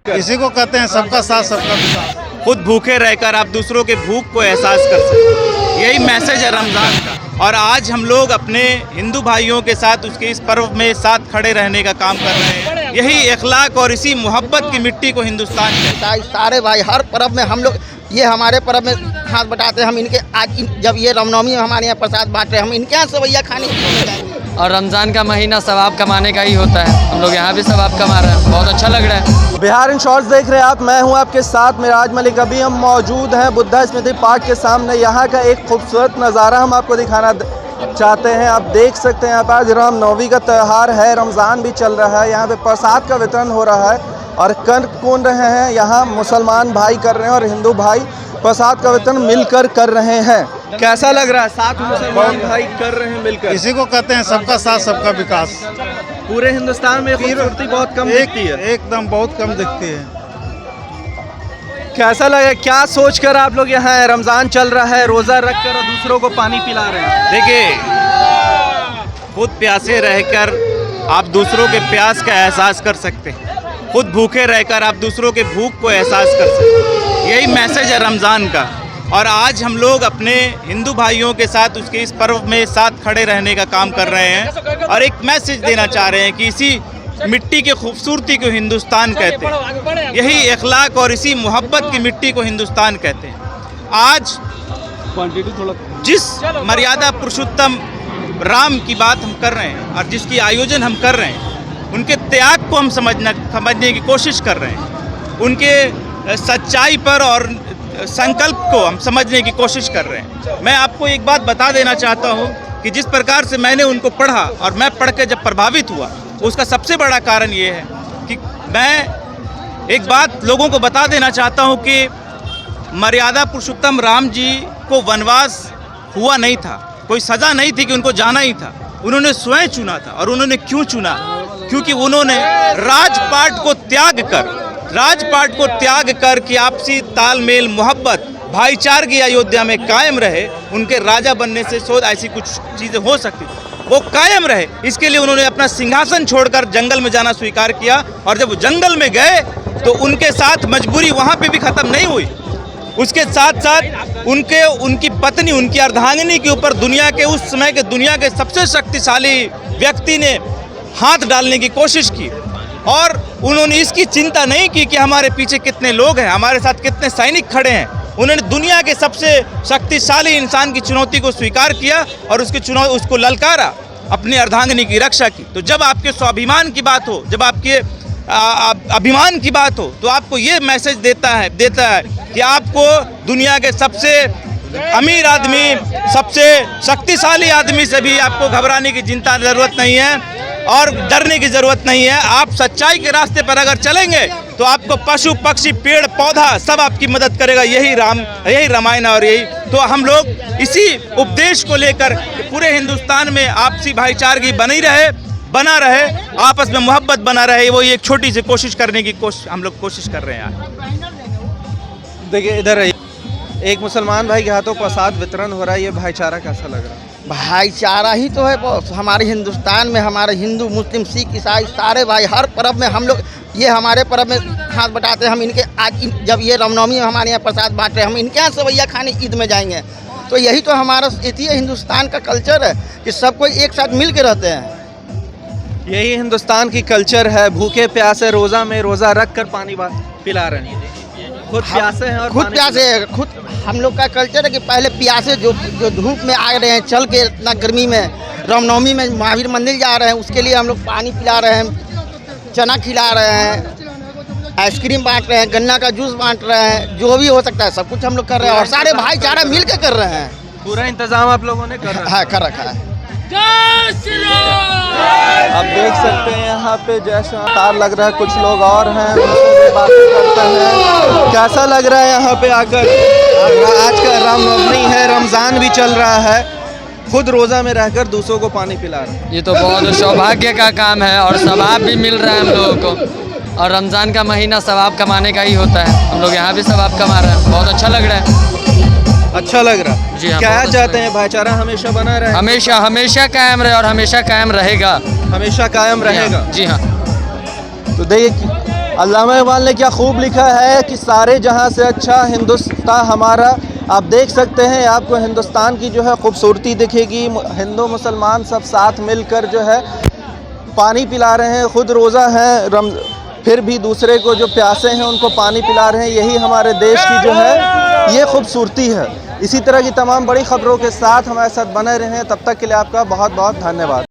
इसी को कहते हैं सबका साथ सबका विकास। खुद भूखे रहकर आप दूसरों के भूख को एहसास कर सकते, यही मैसेज है रमज़ान का। और आज हम लोग अपने हिंदू भाइयों के साथ उसके इस पर्व में साथ खड़े रहने का काम कर रहे हैं। यही अखलाक और इसी मोहब्बत की मिट्टी को हिंदुस्तान में सारे भाई हर पर्व में हम लोग ये हमारे पर्व में हाथ बटाते हैं। हम इनके आज जब ये रामनवमी में हमारे यहाँ प्रसाद बांट रहे हैं, हम इनके यहाँ सवैया खाने जाएंगे। और रमज़ान का महीना सवाब कमाने का ही होता है, हम लोग यहाँ भी सवाब कमा रहे हैं, बहुत अच्छा लग रहा है। बिहार इन शॉर्ट्स देख रहे हैं आप, मैं हूँ आपके साथ मिराज मलिक। अभी हम मौजूद हैं बुद्धा स्मृति पार्क के सामने। यहाँ का एक खूबसूरत नज़ारा हम आपको दिखाना चाहते हैं। आप देख सकते हैं, यहाँ पर आज रामनवमी का त्यौहार है, रमज़ान भी चल रहा है। यहाँ पे प्रसाद का वितरण हो रहा है और कर कौन रहे हैं, यहाँ मुसलमान भाई कर रहे हैं और हिंदू भाई प्रसाद का वितरण मिलकर कर रहे हैं। कैसा लग रहा है? साथ मुसलमान भाई कर रहे हैं मिलकर। इसी को कहते हैं सबका साथ सबका विकास। पूरे हिंदुस्तान में खूबसूरती बहुत कम दिखती है, एकदम बहुत कम दिखती है। कैसा लगा? क्या सोचकर आप लोग यहाँ हैं? रमज़ान चल रहा है, रोज़ा रखकर और दूसरों को पानी पिला रहे हैं। देखिए, खुद प्यासे रहकर आप दूसरों के प्यास का एहसास कर सकते हैं, खुद भूखे रहकर आप दूसरों के भूख को एहसास कर सकते हैं, यही मैसेज है रमज़ान का। और आज हम लोग अपने हिंदू भाइयों के साथ उसके इस पर्व में साथ खड़े रहने का काम कर रहे हैं और एक मैसेज देना चाह रहे हैं कि इसी मिट्टी की खूबसूरती को हिंदुस्तान कहते हैं, यही अखलाक और इसी मोहब्बत की मिट्टी को हिंदुस्तान कहते हैं। आज जिस मर्यादा पुरुषोत्तम राम की बात हम कर रहे हैं और जिसकी आयोजन हम कर रहे हैं, उनके त्याग को हम समझने की कोशिश कर रहे हैं, उनके सच्चाई पर और संकल्प को हम समझने की कोशिश कर रहे हैं। मैं आपको एक बात बता देना चाहता हूं कि जिस प्रकार से मैंने उनको पढ़ा और मैं पढ़ के जब प्रभावित हुआ, उसका सबसे बड़ा कारण ये है कि मैं एक बात लोगों को बता देना चाहता हूं कि मर्यादा पुरुषोत्तम राम जी को वनवास हुआ नहीं था, कोई सज़ा नहीं थी कि उनको जाना ही था। उन्होंने स्वयं चुना था। और उन्होंने क्यों चुना? क्योंकि उन्होंने राजपाट को त्याग कर कि आपसी तालमेल, मोहब्बत, भाईचारगी अयोध्या में कायम रहे। उनके राजा बनने से शोध ऐसी कुछ चीज़ें हो सकती, वो कायम रहे, इसके लिए उन्होंने अपना सिंहासन छोड़कर जंगल में जाना स्वीकार किया। और जब वो जंगल में गए तो उनके साथ मजबूरी वहाँ पे भी ख़त्म नहीं हुई, उसके साथ साथ उनकी पत्नी, उनकी अर्धांगिनी के ऊपर दुनिया के उस समय के दुनिया के सबसे शक्तिशाली व्यक्ति ने हाथ डालने की कोशिश की। और उन्होंने इसकी चिंता नहीं की कि हमारे पीछे कितने लोग हैं, हमारे साथ कितने सैनिक खड़े हैं। उन्होंने दुनिया के सबसे शक्तिशाली इंसान की चुनौती को स्वीकार किया और उसको ललकारा, अपनी अर्धांगिनी की रक्षा की। तो जब आपके स्वाभिमान की बात हो, जब आपके अभिमान की बात हो, तो आपको ये मैसेज देता है कि आपको दुनिया के सबसे अमीर आदमी, सबसे शक्तिशाली आदमी से भी आपको घबराने की चिंता ज़रूरत नहीं है और डरने की ज़रूरत नहीं है। आप सच्चाई के रास्ते पर अगर चलेंगे तो आपको पशु पक्षी पेड़ पौधा सब आपकी मदद करेगा। यही रामायण और यही तो हम लोग इसी उपदेश को लेकर पूरे हिंदुस्तान में आपसी भाईचारगी बना रहे, आपस में मोहब्बत बना रहे, वो एक छोटी सी कोशिश करने की हम लोग कोशिश कर रहे हैं। देखिए इधर एक मुसलमान भाई के हाथों प्रसाद वितरण हो रहा है, ये भाईचारा कैसा लग रहा है? भाईचारा ही तो है बॉस। हमारे हिंदुस्तान में हमारे हिंदू, मुस्लिम, सिख, ईसाई सारे भाई हर पर्व में हम लोग ये हमारे पर्व में हाथ बटाते हैं। हम इनके आज जब ये रामनवमी में हमारे यहाँ प्रसाद बांट रहे हैं, हम इनके यहाँ सवैया खाने ईद में जाएंगे। तो यही तो हमारा हिंदुस्तान का कल्चर है कि सब कोई एक साथ मिल के रहते हैं। यही हिंदुस्तान की कल्चर है। भूखे प्यासे रोज़ा में रोज़ा रख कर पानी पिला रहे हैं। खुद प्यासे हैं और खुद प्यासे खुद हम लोग का कल्चर है कि पहले प्यासे जो धूप में आ रहे हैं, चल के इतना गर्मी में, रामनवमी में महावीर मंदिर जा रहे हैं, उसके लिए हम लोग पानी पिला रहे हैं, चना खिला रहे हैं, आइसक्रीम बांट रहे हैं, गन्ना का जूस बांट रहे हैं, जो भी हो सकता है सब कुछ हम लोग कर रहे हैं और सारे भाईचारा मिल के कर रहे हैं। पूरा इंतजाम आप लोगों ने कर रखा है। आप देख सकते हैं यहाँ पे जैसा तार लग रहा है, कुछ लोग और हैं, उनसे बात करते हैं। कैसा लग रहा है यहाँ पे आकर? आज का रामनवमी है, रमज़ान भी चल रहा है, खुद रोज़ा में रहकर दूसरों को पानी पिला रहे हैं। ये तो बहुत सौभाग्य का काम है और सवाब भी मिल रहा है हम लोगों को। और रमज़ान का महीना सवाब कमाने का ही होता है, हम लोग यहाँ भी सवाब कमा रहे हैं, बहुत अच्छा लग रहा है। अच्छा लग रहा है जी। क्या चाहते हैं? भाईचारा हमेशा बना रहे? हमेशा कायम रहे और हमेशा कायम रहेगा। हमेशा कायम रहेगा जी हाँ। तो देखिए अल्लामा इकबाल ने क्या खूब लिखा है कि सारे जहां से अच्छा हिंदुस्तान हमारा। आप देख सकते हैं, आपको हिंदुस्तान की जो है खूबसूरती दिखेगी। हिंदू मुसलमान सब साथ मिलकर जो है पानी पिला रहे हैं, खुद रोज़ा हैं, फिर भी दूसरे को जो प्यासे हैं उनको पानी पिला रहे हैं। यही हमारे देश की जो है ये खूबसूरती है। इसी तरह की तमाम बड़ी खबरों के साथ हमारे साथ बने रहें। तब तक के लिए आपका बहुत बहुत धन्यवाद।